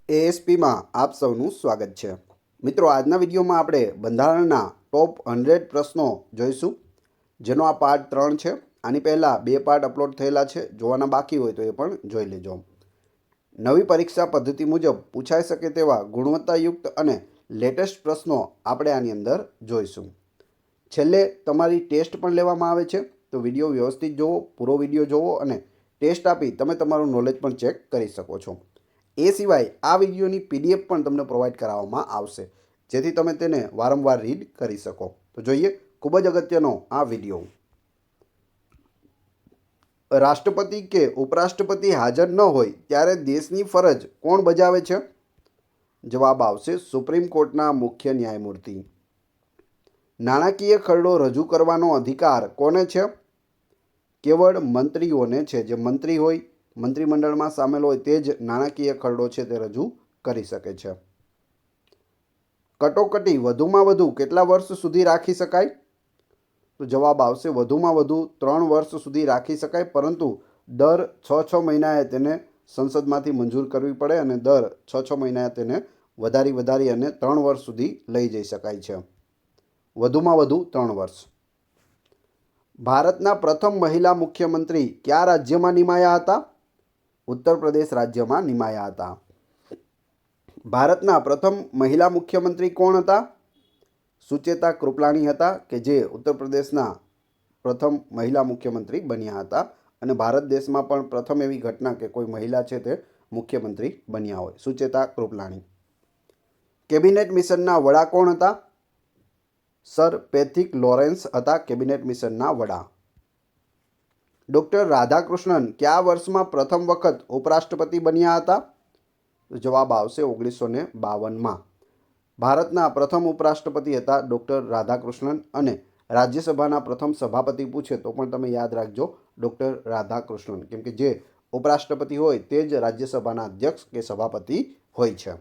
એએસપીમાં આપ સૌનું સ્વાગત છે. મિત્રો, આજના વિડીયોમાં આપણે બંધારણના ટોપ 100 પ્રશ્નો જોઈશું, જેનો આ પાર્ટ 3 છે. આની પહેલાં 2 પાર્ટ અપલોડ થયેલા છે. જોવાના બાકી હોય તો એ પણ જોઈ લેજો. નવી પરીક્ષા પદ્ધતિ મુજબ પૂછાઈ શકે તેવા ગુણવત્તાયુક્ત અને લેટેસ્ટ પ્રશ્નો આપણે આની અંદર જોઈશું. છેલ્લે તમારી ટેસ્ટ પણ લેવામાં આવે છે, તો વિડીયો વ્યવસ્થિત જોવો, પૂરો વિડીયો જોવો અને ટેસ્ટ આપી તમે તમારું નોલેજ પણ ચેક કરી શકો છો. એ સિવાય આ વિડીયોની પીડીએફ પણ તમને પ્રોવાઈડ કરાવવામાં આવશે, જેથી તમે તેને વારંવાર રીડ કરી શકો. તો જોઈએ, ખૂબ જ અગત્યનો આ વિડીયો. રાષ્ટ્રપતિ કે ઉપરાષ્ટ્રપતિ હાજર ન હોય ત્યારે દેશની ફરજ કોણ બજાવે છે? જવાબ આવશે સુપ્રીમ કોર્ટના મુખ્ય ન્યાયમૂર્તિ. નાણાકીય ખરડો રજૂ કરવાનો અધિકાર કોને છે? કેવળ મંત્રીઓને છે. જે મંત્રી હોય, મંત્રીમંડળમાં સામેલ હોય તે જ નાણાકીય ખરડો છે તે રજૂ કરી શકે છે. કટોકટી વધુમાં વધુ કેટલા વર્ષ સુધી રાખી શકાય? તો જવાબ આવશે વધુમાં વધુ 3 વર્ષ સુધી રાખી શકાય, પરંતુ દર 6 મહિનાએ તેને સંસદમાંથી મંજૂર કરવી પડે અને દર 6 મહિનાએ તેને વધારી અને 3 વર્ષ સુધી લઈ જઈ શકાય છે. વધુમાં વધુ 3 વર્ષ. ભારતના પ્રથમ મહિલા મુખ્યમંત્રી કયા રાજ્યમાં નિમાયા હતા? ઉત્તર પ્રદેશ રાજ્યમાં નિમાયા હતા. ભારતના પ્રથમ મહિલા મુખ્યમંત્રી કોણ હતા? સુચેતા કૃપલાણી હતા, કે જે ઉત્તર પ્રદેશના પ્રથમ મહિલા મુખ્યમંત્રી બન્યા હતા. અને ભારત દેશમાં પણ પ્રથમ એવી ઘટના કે કોઈ મહિલા છે તે મુખ્યમંત્રી બન્યા હોય. સુચેતા કૃપલાણી. કેબિનેટ મિશનના વડા કોણ હતા? સર પેથિક લોરેન્સ હતા કેબિનેટ મિશનના વડા. ડૉક્ટર રાધાકૃષ્ણન કયા વર્ષમાં પ્રથમ વખત ઉપરાષ્ટ્રપતિ બન્યા હતા? જવાબ આવશે 1952માં. ભારતના પ્રથમ ઉપરાષ્ટ્રપતિ હતા ડૉક્ટર રાધાકૃષ્ણન, અને રાજ્યસભાના પ્રથમ સભાપતિ પૂછે તો પણ તમે યાદ રાખજો ડૉક્ટર રાધાકૃષ્ણન, કેમ કે જે ઉપરાષ્ટ્રપતિ હોય તે જ રાજ્યસભાના અધ્યક્ષ કે સભાપતિ હોય છે.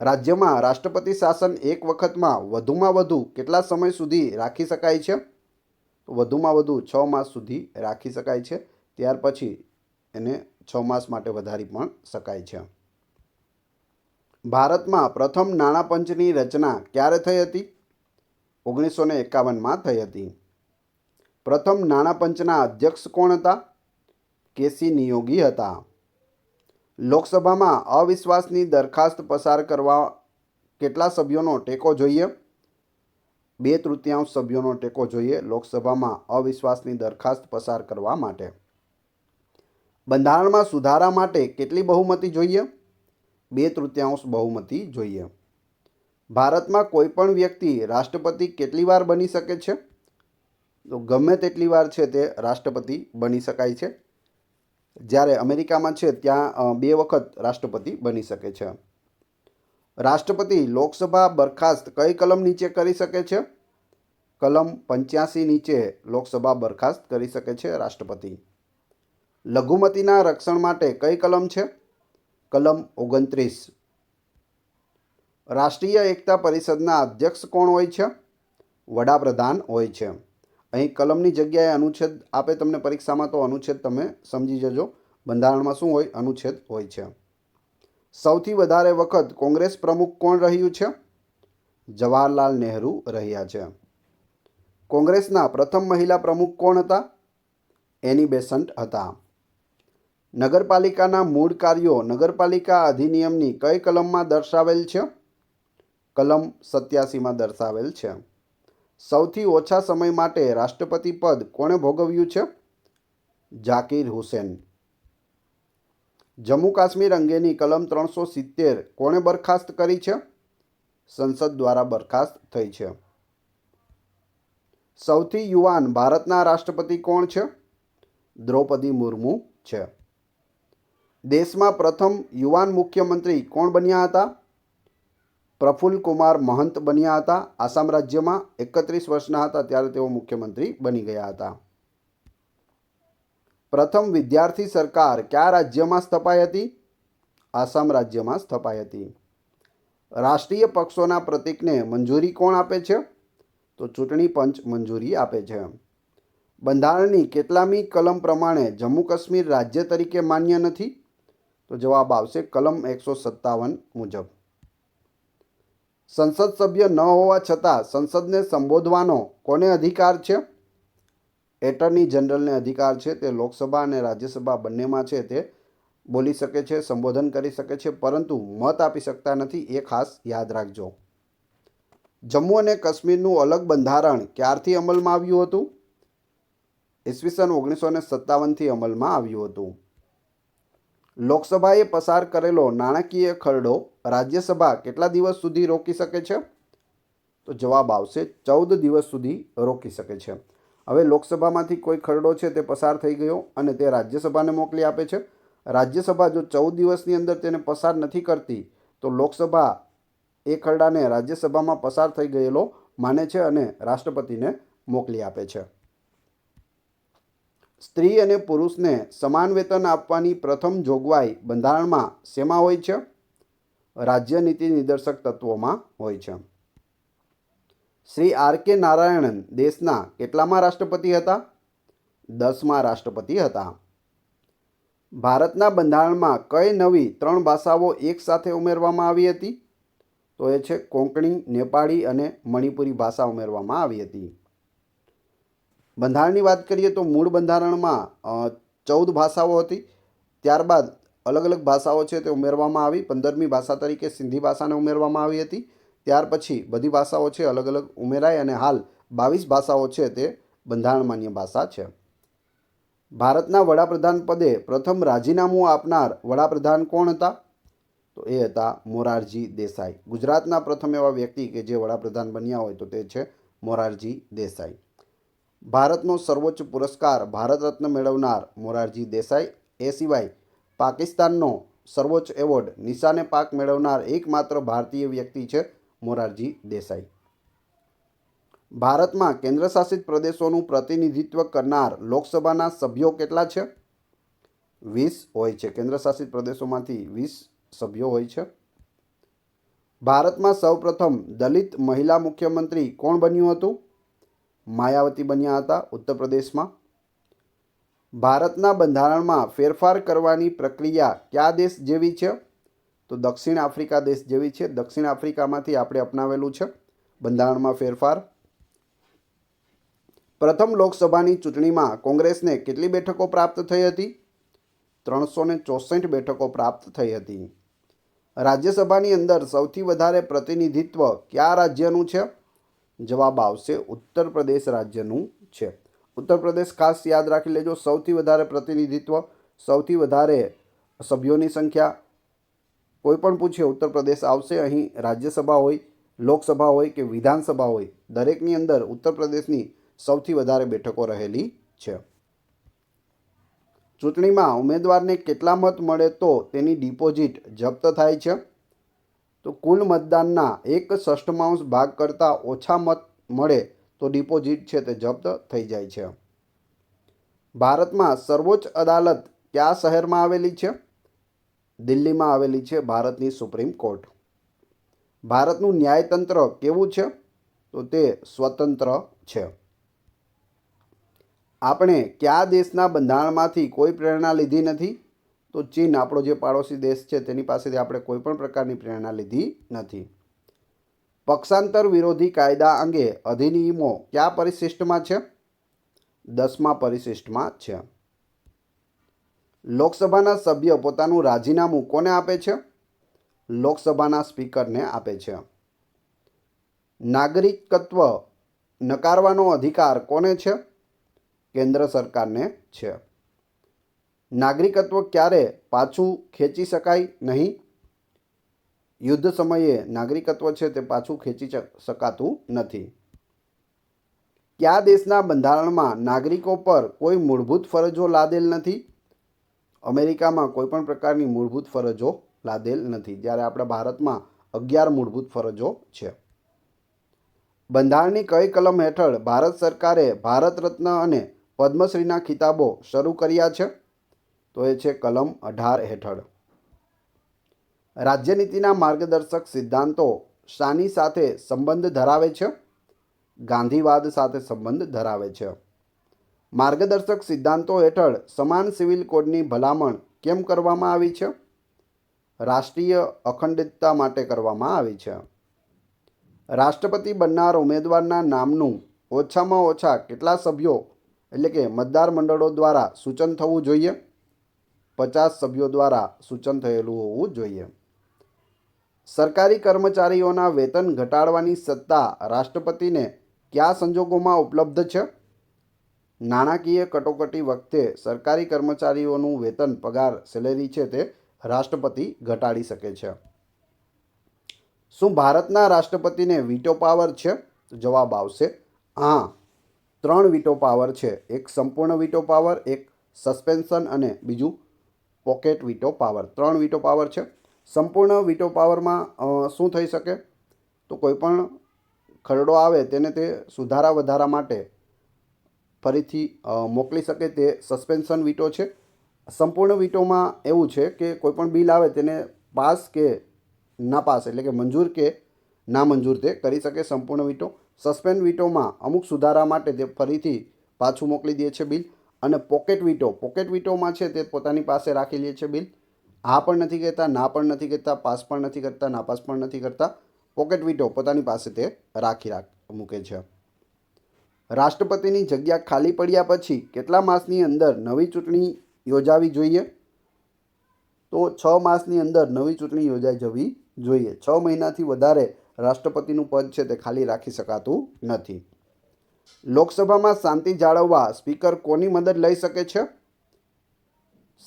રાજ્યમાં રાષ્ટ્રપતિ શાસન એક વખતમાં વધુમાં વધુ કેટલા સમય સુધી રાખી શકાય છે? તો વધુમાં વધુ 6 માસ સુધી રાખી શકાય છે. ત્યાર પછી એને 6 માસ માટે વધારી પણ શકાય છે. ભારતમાં પ્રથમ નાણાં પંચની રચના ક્યારે થઈ હતી? 1951માં થઈ હતી. પ્રથમ નાણાં પંચના અધ્યક્ષ કોણ હતા? કેસી નિયોગી હતા. લોકસભામાં અવિશ્વાસની દરખાસ્ત પસાર કરવા કેટલા સભ્યોનો ટેકો જોઈએ? 2/3 સભ્યોનો ટેકો જોઈએ લોકસભામાં અવિશ્વાસની દરખાસ્ત પસાર કરવા માટે. બંધારણમાં સુધારા માટે કેટલી બહુમતી જોઈએ? 2/3 બહુમતી જોઈએ. ભારતમાં કોઈપણ વ્યક્તિ રાષ્ટ્રપતિ કેટલી વાર બની શકે છે? તો ગમે તેટલી વાર છે તે રાષ્ટ્રપતિ બની શકાય છે. જ્યારે અમેરિકામાં છે ત્યાં 2 વખત રાષ્ટ્રપતિ બની શકે છે. રાષ્ટ્રપતિ લોકસભા બરખાસ્ત કઈ કલમ નીચે કરી શકે છે? કલમ 85 નીચે લોકસભા બરખાસ્ત કરી શકે છે રાષ્ટ્રપતિ. લઘુમતીના રક્ષણ માટે કઈ કલમ છે? કલમ 29. રાષ્ટ્રીય એકતા પરિષદના અધ્યક્ષ કોણ હોય છે? વડાપ્રધાન હોય છે. અહીં કલમની જગ્યાએ અનુચ્છેદ આપે તમને પરીક્ષામાં, તો અનુચ્છેદ તમે સમજી જજો. બંધારણમાં શું હોય? અનુચ્છેદ હોય છે. સૌથી વધારે વખત કોંગ્રેસ પ્રમુખ કોણ રહ્યું છે? જવાહરલાલ નહેરુ રહ્યા છે. કોંગ્રેસના પ્રથમ મહિલા પ્રમુખ કોણ હતા? એની બેસન્ટ હતા. નગરપાલિકાના મૂળ કાર્યો નગરપાલિકા અધિનિયમની કઈ કલમમાં દર્શાવેલ છે? કલમ 87માં દર્શાવેલ છે. સૌથી ઓછા સમય માટે રાષ્ટ્રપતિ પદ કોણે ભોગવ્યું છે? ઝાકિર હુસેન. જમ્મુ કાશ્મીર અંગેની કલમ 370 કોણે બરખાસ્ત કરી છે? સંસદ દ્વારા બરખાસ્ત થઈ છે. સૌથી યુવાન ભારતના રાષ્ટ્રપતિ કોણ છે? દ્રૌપદી મુર્મુ છે. દેશમાં પ્રથમ યુવાન મુખ્યમંત્રી કોણ બન્યા હતા? પ્રફુલ્લ કુમાર મહંત બન્યા હતા. આસામ રાજ્યમાં 31 વર્ષના હતા ત્યારે તેઓ મુખ્યમંત્રી બની ગયા હતા. પ્રથમ વિદ્યાર્થી સરકાર કયા રાજ્યમાં સ્થપાઈ હતી? આસામ રાજ્યમાં સ્થપાઈ હતી. રાષ્ટ્રીય પક્ષોના પ્રતીકને મંજૂરી કોણ આપે છે? તો ચૂંટણી પંચ મંજૂરી આપે છે. બંધારણની કેટલામી કલમ પ્રમાણે જમ્મુ કાશ્મીર રાજ્ય તરીકે માન્ય નથી? તો જવાબ આવશે કલમ 157 મુજબ. સંસદ સભ્ય ન હોવા છતાં સંસદને સંબોધવાનો કોને અધિકાર છે? એટર્ની જનરલને અધિકાર છે. તે લોકસભા અને રાજ્યસભા બંનેમાં છે તે બોલી શકે છે, સંબોધન કરી શકે છે, પરંતુ મત આપી શકતા નથી. એ ખાસ યાદ રાખજો. જમ્મુ અને કાશ્મીરનું અલગ બંધારણ ક્યારથી અમલમાં આવ્યું હતું? ઈસવીસન 1957થી અમલમાં આવ્યું હતું. લોકસભાએ પસાર કરેલો નાણાકીય ખરડો રાજ્યસભા કેટલા દિવસ સુધી રોકી શકે છે? તો જવાબ આવશે 14 દિવસ સુધી રોકી શકે છે. હવે લોકસભામાંથી કોઈ ખરડો છે તે પસાર થઈ ગયો અને તે રાજ્યસભાને મોકલી આપે છે. રાજ્યસભા જો 14 દિવસની અંદર તેને પસાર નથી કરતી તો લોકસભા એ ખરડાને રાજ્યસભામાં પસાર થઈ ગયેલો માને છે અને રાષ્ટ્રપતિને મોકલી આપે છે. સ્ત્રી અને પુરુષને સમાન વેતન આપવાની પ્રથમ જોગવાઈ બંધારણમાં શેમાં હોય છે? રાજ્ય નીતિ નિર્દેશક તત્વોમાં હોય છે. શ્રી આર.કે. નારાયણન દેશના કેટલામાં રાષ્ટ્રપતિ હતા? 10મા રાષ્ટ્રપતિ હતા. ભારતના બંધારણમાં કઈ નવી 3 ભાષાઓ એક સાથે ઉમેરવામાં આવી હતી? તો એ છે કોંકણી, નેપાળી અને મણિપુરી ભાષા ઉમેરવામાં આવી હતી. બંધારણની વાત કરીએ તો મૂળ બંધારણમાં 14 ભાષાઓ હતી. ત્યારબાદ અલગ અલગ ભાષાઓ છે તે ઉમેરવામાં આવી. 15મી ભાષા તરીકે સિંધી ભાષાને ઉમેરવામાં આવી હતી. ત્યાર પછી બધી ભાષાઓ છે અલગ અલગ ઉમેરાઈ અને હાલ 22 ભાષાઓ છે તે બંધારણ માન્ય ભાષા છે. ભારતના વડાપ્રધાન પદે પ્રથમ રાજીનામું આપનાર વડાપ્રધાન કોણ હતા? તો એ હતા મોરારજી દેસાઈ. ગુજરાતના પ્રથમ એવા વ્યક્તિ કે જે વડાપ્રધાન બન્યા હોય તો તે છે મોરારજી દેસાઈ. ભારતનો સર્વોચ્ચ પુરસ્કાર ભારત રત્ન મેળવનાર મોરારજી દેસાઈ. એ સિવાય પાકિસ્તાનનો સર્વોચ્ચ એવોર્ડ નિશાન-એ-પાક મેળવનાર એકમાત્ર ભારતીય વ્યક્તિ છે મોરારજી દેસાઈ. ભારતમાં કેન્દ્રશાસિત પ્રદેશોનું પ્રતિનિધિત્વ કરનાર લોકસભાના સભ્યો કેટલા છે? 20 હોય છે. કેન્દ્રશાસિત પ્રદેશોમાંથી 20 સભ્યો હોય છે. ભારતમાં સૌપ્રથમ દલિત મહિલા મુખ્યમંત્રી કોણ બન્યું હતું? માયાવતી બન્યા હતા ઉત્તર પ્રદેશમાં. ભારતના બંધારણમાં ફેરફાર કરવાની પ્રક્રિયા કયા દેશ જેવી છે? તો દક્ષિણ આફ્રિકા દેશ જેવી છે. દક્ષિણ આફ્રિકામાંથી આપણે અપનાવેલું છે બંધારણમાં ફેરફાર. પ્રથમ લોકસભાની ચૂંટણીમાં કોંગ્રેસને કેટલી બેઠકો પ્રાપ્ત થઈ હતી? 364 બેઠકો પ્રાપ્ત થઈ હતી. રાજ્યસભાની અંદર સૌથી વધારે પ્રતિનિધિત્વ કયા રાજ્યનું છે? જવાબ આવશે ઉત્તર પ્રદેશ રાજ્યનું છે. ઉત્તર પ્રદેશ ખાસ યાદ રાખી લેજો. સૌથી વધારે પ્રતિનિધિત્વ, સૌથી વધારે સભ્યોની સંખ્યા કોઈ પણ પૂછે ઉત્તર પ્રદેશ આવશે. અહીં રાજ્યસભા હોય, લોકસભા હોય કે વિધાનસભા હોય, દરેકની અંદર ઉત્તર પ્રદેશની સૌથી વધારે બેઠકો રહેલી છે. ચૂંટણીમાં ઉમેદવારને કેટલા મત મળે તો તેની ડિપોઝિટ જપ્ત થાય છે? તો કુલ મતદાનના 1/6 ભાગ કરતાં ઓછા મત મળે તો ડિપોઝિટ છે તે જપ્ત થઈ જાય છે. ભારતમાં સર્વોચ્ચ અદાલત કયા શહેરમાં આવેલી છે? દિલ્હીમાં આવેલી છે ભારતની સુપ્રીમ કોર્ટ. ભારતનું ન્યાયતંત્ર કેવું છે? તો તે સ્વતંત્ર છે. આપણે કયા દેશના બંધારણમાંથી કોઈ પ્રેરણા લીધી નથી? તો ચીન, આપણો જે પાડોશી દેશ છે તેની પાસેથી આપણે કોઈ પણ પ્રકારની પ્રેરણા લીધી નથી. પક્ષાંતર વિરોધી કાયદા અંગે અધિનિયમો કયા પરિશિષ્ટમાં છે? 10મા પરિશિષ્ટમાં છે. લોકસભાના સભ્ય પોતાનું રાજીનામું કોને આપે છે? લોકસભાના સ્પીકરને આપે છે. નાગરિકત્વ નકારવાનો અધિકાર કોને છે? કેન્દ્ર સરકારને છે. નાગરિકત્વ ક્યારે પાછું ખેંચી શકાય નહીં? યુદ્ધ સમયે નાગરિકત્વ છે તે પાછું ખેંચી શકાતું નથી. કયા દેશના બંધારણમાં નાગરિકો પર કોઈ મૂળભૂત ફરજો લાદેલ નથી? અમેરિકામાં કોઈ પણ પ્રકારની મૂળભૂત ફરજો લાદેલ નથી, જ્યારે આપણા ભારતમાં 11 મૂળભૂત ફરજો છે. બંધારણની કઈ કલમ હેઠળ ભારત સરકારે ભારત રત્ન અને પદ્મશ્રીના ખિતાબો શરૂ કર્યા છે? તો એ છે કલમ 18 હેઠળ. રાજ્યનીતિના માર્ગદર્શક સિદ્ધાંતો શાની સાથે સંબંધ ધરાવે છે? ગાંધીવાદ સાથે સંબંધ ધરાવે છે. માર્ગદર્શક સિદ્ધાંતો હેઠળ સમાન સિવિલ કોડની ભલામણ કેમ કરવામાં આવી છે? રાષ્ટ્રીય અખંડિતતા માટે કરવામાં આવી છે. રાષ્ટ્રપતિ બનનાર ઉમેદવારના નામનું ઓછામાં ઓછા કેટલા સભ્યો એટલે કે મતદાર મંડળો દ્વારા સૂચન થવું જોઈએ? 50 સભ્યો દ્વારા સૂચન થયેલું હોવું જોઈએ. સરકારી કર્મચારીઓના વેતન ઘટાડવાની સત્તા રાષ્ટ્રપતિને કયા સંજોગોમાં ઉપલબ્ધ છે? નાણાકીય કટોકટી વખતે સરકારી કર્મચારીઓનું વેતન પગાર સેલેરી છે તે રાષ્ટ્રપતિ ઘટાડી શકે છે. શું ભારતના રાષ્ટ્રપતિને વીટો પાવર છે? તો જવાબ આવશે હા. 3 વીટો પાવર છે. એક સંપૂર્ણ વીટો પાવર, એક સસ્પેન્શન અને બીજું pocket veto power. 3 veto power છે. સંપૂર્ણ વીટો પાવરમાં શું થઈ શકે? તો કોઈ પણ ખરડો આવે તેને તે સુધારા વધારા માટે ફરીથી મોકલી શકે તે સસ્પેન્શન વીટો છે. સંપૂર્ણ વીટોમાં એવું છે કે કોઈપણ બિલ આવે તેને પાસ કે નાપાસ એટલે કે મંજૂર કે નામંજૂર તે કરી શકે સંપૂર્ણ વીટો. સસ્પેન્ડ વીટોમાં અમુક સુધારા માટે તે ફરીથી પાછું મોકલી દે છે બિલ. અને પોકેટ વીટોમાં છે તે પોતાની પાસે રાખી લે છે બિલ. હા પણ નથી કહેતા, ના પણ નથી કહેતા, પાસ પણ નથી કરતા, નાપાસ પણ નથી કરતા. પોકેટ વીટો પોતાની પાસે તે રાખી મૂકે છે. રાષ્ટ્રપતિની જગ્યા ખાલી પડ્યા પછી કેટલા માસની અંદર નવી ચૂંટણી યોજાવી જોઈએ? તો 6 માસની અંદર નવી ચૂંટણી યોજાઈ જવી જોઈએ. 6 મહિનાથી વધારે રાષ્ટ્રપતિનું પદ છે તે ખાલી રાખી શકાતું નથી. લોકસભામાં શાંતિ જાળવવા સ્પીકર કોની મદદ લઈ શકે છે?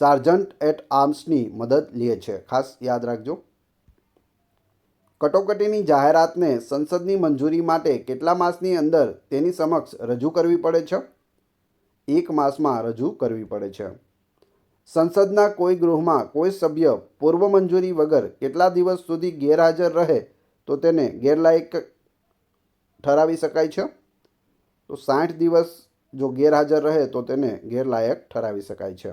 સાર્જન્ટ એટ આર્મ્સની મદદ લે છે. ખાસ યાદ રાખજો. કટોકટીની જાહેરાતને સંસદની મંજૂરી માટે કેટલા માસની અંદર તેની સમક્ષ રજૂ કરવી પડે છે? 1 માસમાં રજૂ કરવી પડે છે. સંસદના કોઈ ગૃહમાં કોઈ સભ્ય પૂર્વ મંજૂરી વગર કેટલા દિવસ સુધી ગેરહાજર રહે તો તેને ગેરલાયક ઠરાવી શકાય છે? તો 60 દિવસ જો ગેરહાજર રહે તો તેને ગેરલાયક ઠરાવી શકાય છે.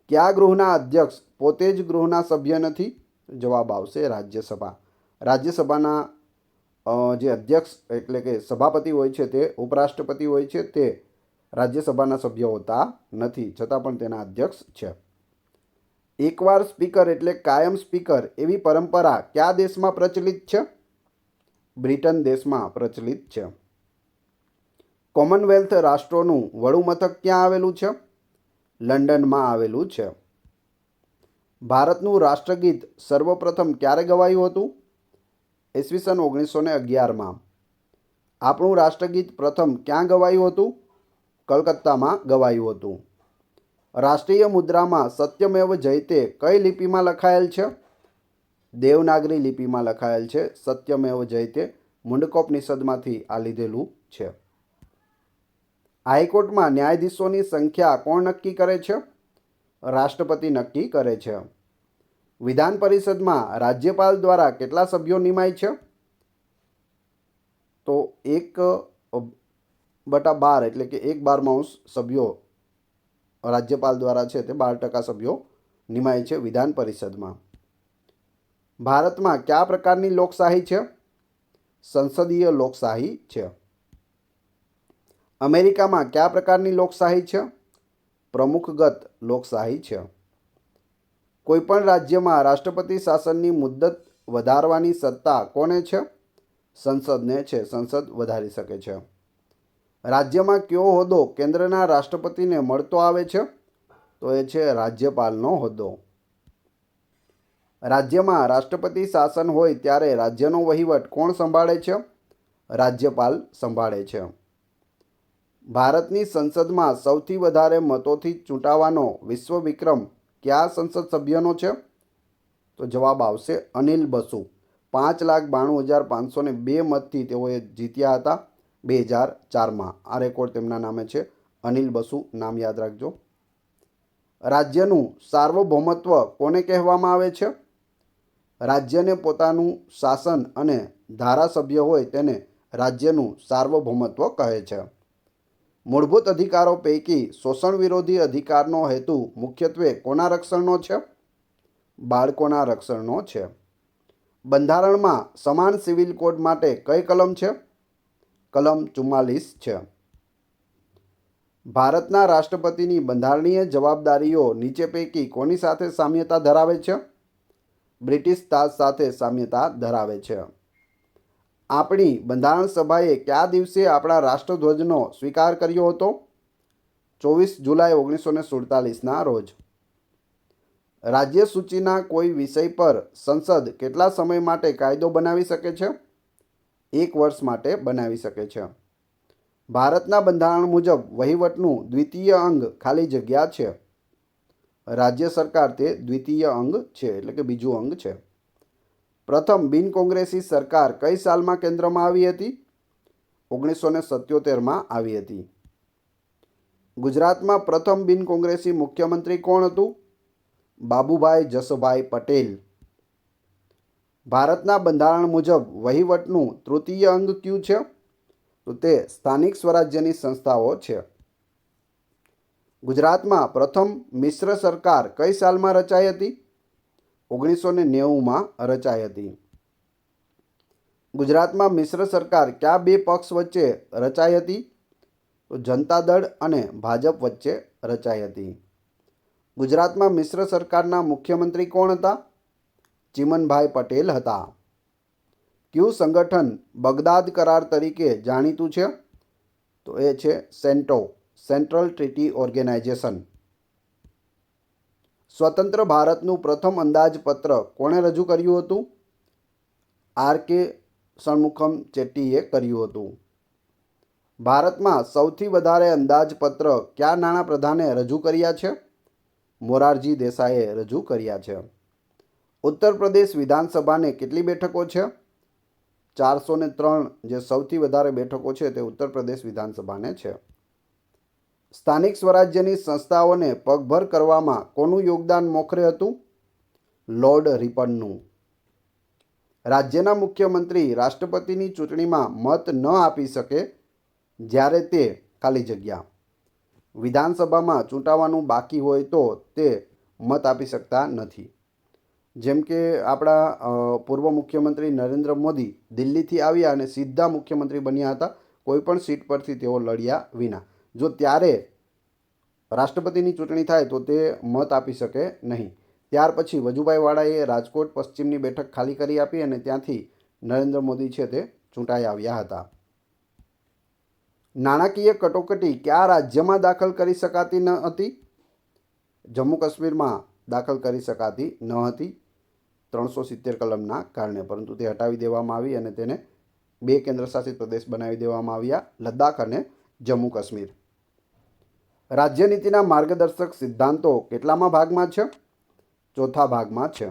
કયા ગૃહના અધ્યક્ષ પોતે જ ગૃહના સભ્ય નથી? જવાબ આવશે રાજ્યસભા. રાજ્યસભાના જે અધ્યક્ષ એટલે કે સભાપતિ હોય છે તે ઉપરાષ્ટ્રપતિ હોય છે, તે રાજ્યસભાના સભ્ય હોતા નથી, છતાં પણ તેના અધ્યક્ષ છે. એકવાર સ્પીકર એટલે કાયમ સ્પીકર એવી પરંપરા કયા દેશમાં પ્રચલિત છે? બ્રિટન દેશમાં પ્રચલિત છે. કોમનવેલ્થ રાષ્ટ્રોનું વડું મથક ક્યાં આવેલું છે? લંડનમાં આવેલું છે. ભારતનું રાષ્ટ્રગીત સર્વપ્રથમ ક્યારે ગવાયું હતું? ઈસવીસન 1911માં. આપણું રાષ્ટ્રગીત પ્રથમ ક્યાં ગવાયું હતું? કલકત્તામાં ગવાયું હતું. રાષ્ટ્રીય મુદ્રામાં સત્યમેવ જયતે કઈ લિપિમાં લખાયેલ છે? દેવનાગરી લિપિમાં લખાયેલ છે. સત્યમેવ જયતે મુંડકોપનિષદમાંથી આ લીધેલું છે. હાઈકોર્ટમાં ન્યાયાધીશોની સંખ્યા કોણ નક્કી કરે છે? રાષ્ટ્રપતિ નક્કી કરે છે. વિધાન પરિષદમાં રાજ્યપાલ દ્વારા કેટલા સભ્યો નિમાય છે? તો 1/12 એટલે કે 1/12 સભ્યો રાજ્યપાલ દ્વારા છે તે 12% સભ્યો નિમાય છે વિધાન પરિષદમાં. ભારતમાં કયા પ્રકારની લોકશાહી છે? સંસદીય લોકશાહી છે. અમેરિકામાં કયા પ્રકારની લોકશાહી છે? પ્રમુખગત લોકશાહી છે. કોઈપણ રાજ્યમાં રાષ્ટ્રપતિ શાસનની મુદ્દત વધારવાની સત્તા કોને છે? સંસદને છે. સંસદ વધારી શકે છે. રાજ્યમાં કયો હોદ્દો કેન્દ્રના રાષ્ટ્રપતિને મળતો આવે છે? તો એ છે રાજ્યપાલનો હોદ્દો. રાજ્યમાં રાષ્ટ્રપતિ શાસન હોય ત્યારે રાજ્યનો વહીવટ કોણ સંભાળે છે? રાજ્યપાલ સંભાળે છે. ભારતની સંસદમાં સૌથી વધારે મતોથી ચૂંટાવાનો વિશ્વ વિક્રમ કયા સંસદ સભ્યનો છે? તો જવાબ આવશે અનિલ બસુ. 5,92,502 મતથી તેઓએ જીત્યા હતા 2004માં. આ રેકોર્ડ તેમના નામે છે. અનિલ બસુ નામ યાદ રાખજો. રાજ્યનું સાર્વભૌમત્વ કોને કહેવામાં આવે છે? રાજ્યને પોતાનું શાસન અને ધારાસભ્ય હોય તેને રાજ્યનું સાર્વભૌમત્વ કહે છે. મૂળભૂત અધિકારો પૈકી શોષણ વિરોધી અધિકારનો હેતુ મુખ્યત્વે કોના રક્ષણનો છે? બાળકોના રક્ષણનો છે. બંધારણમાં સમાન સિવિલ કોડ માટે કઈ કલમ છે? કલમ 44 છે. ભારતના રાષ્ટ્રપતિની બંધારણીય જવાબદારીઓ નીચે પૈકી કોની સાથે સામ્યતા ધરાવે છે? બ્રિટિશ તાજ સાથે સામ્યતા ધરાવે છે? આપણી બંધારણ સભાએ કયા દિવસે આપણા રાષ્ટ્રધ્વજનો સ્વીકાર કર્યો હતો? 24 જુલાઈ 1947ના રોજ. રાજ્ય સૂચિના કોઈ વિષય પર સંસદ કેટલા સમય માટે કાયદો બનાવી શકે છે? 1 વર્ષ માટે બનાવી શકે છે. ભારતના બંધારણ મુજબ વહીવટનું દ્વિતીય અંગ ખાલી જગ્યા છે. રાજ્ય સરકાર તે દ્વિતીય અંગ છે, એટલે કે બીજું અંગ છે. પ્રથમ બિન કોંગ્રેસી સરકાર કઈ સાલમાં કેન્દ્રમાં આવી હતી? 1977માં આવી હતી. ગુજરાતમાં પ્રથમ બિન કોંગ્રેસી મુખ્યમંત્રી કોણ હતું? બાબુભાઈ જસભાઈ પટેલ. ભારતના બંધારણ મુજબ વહીવટનું તૃતીય અંગ કયું છે? તો તે સ્થાનિક સ્વરાજ્યની સંસ્થાઓ છે. ગુજરાતમાં પ્રથમ મિશ્ર સરકાર કઈ સાલમાં રચાઈ હતી? 1990માં રચાઈ હતી. ગુજરાતમાં મિશ્ર સરકાર કયા બે પક્ષ વચ્ચે રચાઈ હતી? તો જનતા દળ અને ભાજપ વચ્ચે રચાઈ હતી. ગુજરાતમાં મિશ્ર સરકારના મુખ્યમંત્રી કોણ હતા? ચીમનભાઈ પટેલ હતા. કયું સંગઠન બગદાદ કરાર તરીકે જાણીતું છે? તો એ છે સેન્ટો, સેન્ટ્રલ ટ્રીટી ઓર્ગેનાઇઝેશન. સ્વતંત્ર ભારતનું પ્રથમ અંદાજપત્ર કોણે રજૂ કર્યું હતું? આર.કે. ષણમુખમ ચેટ્ટીએ કર્યું હતું. ભારતમાં સૌથી વધારે અંદાજપત્ર કયા નાણાપ્રધાને રજૂ કર્યા છે? મોરારજી દેસાઈએ રજૂ કર્યા છે. ઉત્તર પ્રદેશ વિધાનસભાને કેટલી બેઠકો છે? 403 જે સૌથી વધારે બેઠકો છે તે ઉત્તર પ્રદેશ વિધાનસભાને છે. સ્થાનિક સ્વરાજ્યની સંસ્થાઓને પગભર કરવામાં કોનું યોગદાન મોખરે હતું? લોર્ડ રિપનનું. રાજ્યના મુખ્યમંત્રી રાષ્ટ્રપતિની ચૂંટણીમાં મત ન આપી શકે જ્યારે તે ખાલી જગ્યા. વિધાનસભામાં ચૂંટાવાનું બાકી હોય તો તે મત આપી શકતા નથી. જેમ કે આપણા પૂર્વ મુખ્યમંત્રી નરેન્દ્ર મોદી દિલ્હીથી આવ્યા અને સીધા મુખ્યમંત્રી બન્યા હતા, કોઈ પણ સીટ પરથી તેઓ લડ્યા વિના. જો ત્યારે રાષ્ટ્રપતિની ચૂંટણી થાય તો તે મત આપી શકે નહીં. ત્યાર પછી વજુભાઈ વાળાએ રાજકોટ પશ્ચિમની બેઠક ખાલી કરી આપી અને ત્યાંથી નરેન્દ્ર મોદી છે તે ચૂંટાઈ આવ્યા હતા. નાણાકીય કટોકટી કયા રાજ્યમાં દાખલ કરી શકાતી ન હતી? જમ્મુ કાશ્મીરમાં દાખલ કરી શકાતી ન હતી 370 કલમના કારણે, પરંતુ તે હટાવી દેવામાં આવી અને તેને 2 કેન્દ્રશાસિત પ્રદેશ બનાવી દેવામાં આવ્યા, લદ્દાખ અને જમ્મુ કાશ્મીર. રાજ્યનીતિના માર્ગદર્શક સિદ્ધાંતો કેટલામાં ભાગમાં છે? ચોથા ભાગમાં છે.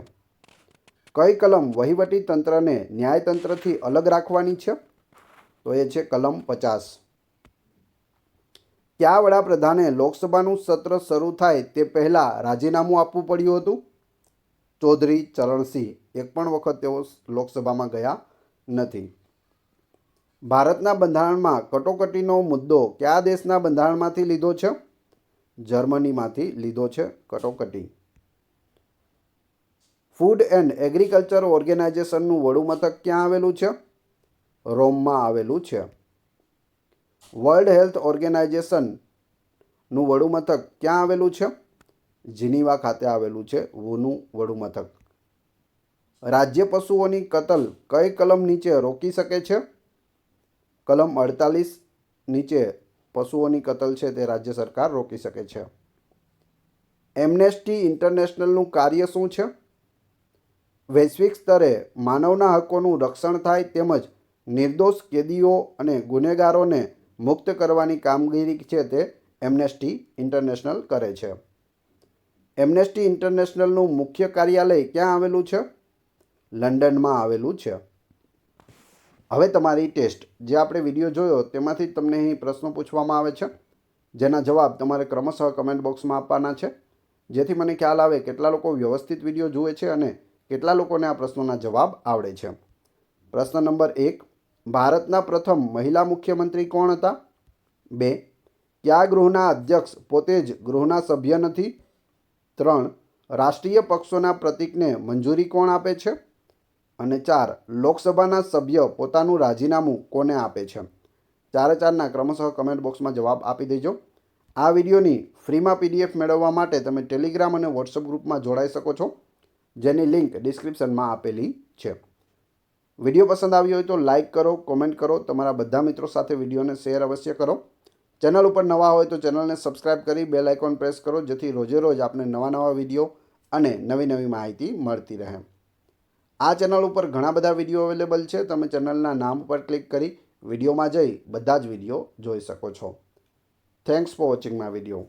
કઈ કલમ વહીવટી તંત્રને ન્યાયતંત્રથી અલગ રાખવાની છે? તો એ છે કલમ 50. કયા વડાપ્રધાને લોકસભાનું સત્ર શરૂ થાય તે પહેલાં રાજીનામું આપવું પડ્યું હતું? ચૌધરી ચરણસિંહ. એક પણ વખત તેઓ લોકસભામાં ગયા નથી. ભારતના બંધારણમાં કટોકટીનો મુદ્દો કયા દેશના બંધારણમાંથી લીધો છે? જર્મનીમાંથી લીધો છે કટોકટી. ફૂડ એન્ડ એગ્રીકલ્ચર ઓર્ગેનાઇઝેશનનું વડુમથક ક્યાં આવેલું છે? રોમમાં આવેલું છે. વર્લ્ડ હેલ્થ ઓર્ગેનાઇઝેશનનું વડુમથક ક્યાં આવેલું છે? જીનીવા ખાતે આવેલું છે વુનું વડુમથક. રાજ્ય પશુઓની કતલ કઈ કલમ નીચે રોકી શકે છે? કલમ 48 નીચે પશુઓની કતલ છે તે રાજ્ય સરકાર રોકી શકે છે. એમ્નેસ્ટી ઇન્ટરનેશનલનું કાર્ય શું છે? વૈશ્વિક સ્તરે માનવના હકોનું રક્ષણ થાય તેમજ નિર્દોષ કેદીઓ અને ગુનેગારોને મુક્ત કરવાની કામગીરી છે તે એમ્નેસ્ટી ઇન્ટરનેશનલ કરે છે. એમ્નેસ્ટી ઇન્ટરનેશનલનું મુખ્ય કાર્યાલય ક્યાં આવેલું છે? લંડનમાં આવેલું છે. હવે તમારી ટેસ્ટ, જે આપણે વિડીયો જોયો તેમાંથી તમને અહીં પ્રશ્નો પૂછવામાં આવે છે, જેના જવાબ તમારે ક્રમશઃ કમેન્ટ બોક્સમાં આપવાના છે, જેથી મને ખ્યાલ આવે કેટલા લોકો વ્યવસ્થિત વિડીયો જુએ છે અને કેટલા લોકોને આ પ્રશ્નોના જવાબ આવડે છે. પ્રશ્ન નંબર 1, ભારતના પ્રથમ મહિલા મુખ્યમંત્રી કોણ હતા? 2, કયા ગૃહના અધ્યક્ષ પોતે જ ગૃહના સભ્ય નથી? 3, રાષ્ટ્રીય પક્ષોના પ્રતીકને મંજૂરી કોણ આપે છે? અને 4, લોકસભાના સભ્ય પોતાનું રાજીનામું કોને આપે છે? 4-4ના ક્રમશઃ કમેન્ટ બોક્સમાં જવાબ આપી દેજો. આ વિડીયોની ફ્રીમાં PDF મેળવવા માટે તમે ટેલિગ્રામ અને વોટ્સઅપ ગ્રુપમાં જોડાઈ શકો છો. જેની લિંક ડિસ્ક્રિપ્શનમાં આપેલી છે. વિડીયો પસંદ આવ્યો હોય તો લાઇક કરો, કોમેન્ટ કરો, તમારા બધા મિત્રો સાથે વિડીયોને શેર અવશ્ય કરો. ચેનલ ઉપર નવા હોય તો ચેનલને સબસ્ક્રાઈબ કરી બેલ આઇકોન પ્રેસ કરો, જેથી રોજે રોજ આપને નવા વિડીયો અને નવી માહિતી મળતી રહે. આ ચેનલ ઉપર ઘણા બધા વિડીયો અવેલેબલ છે. તમે ચેનલના નામ પર ક્લિક કરી વિડીયોમાં જઈ બધા જ વિડીયો જોઈ શકો છો. Thanks for watching my video.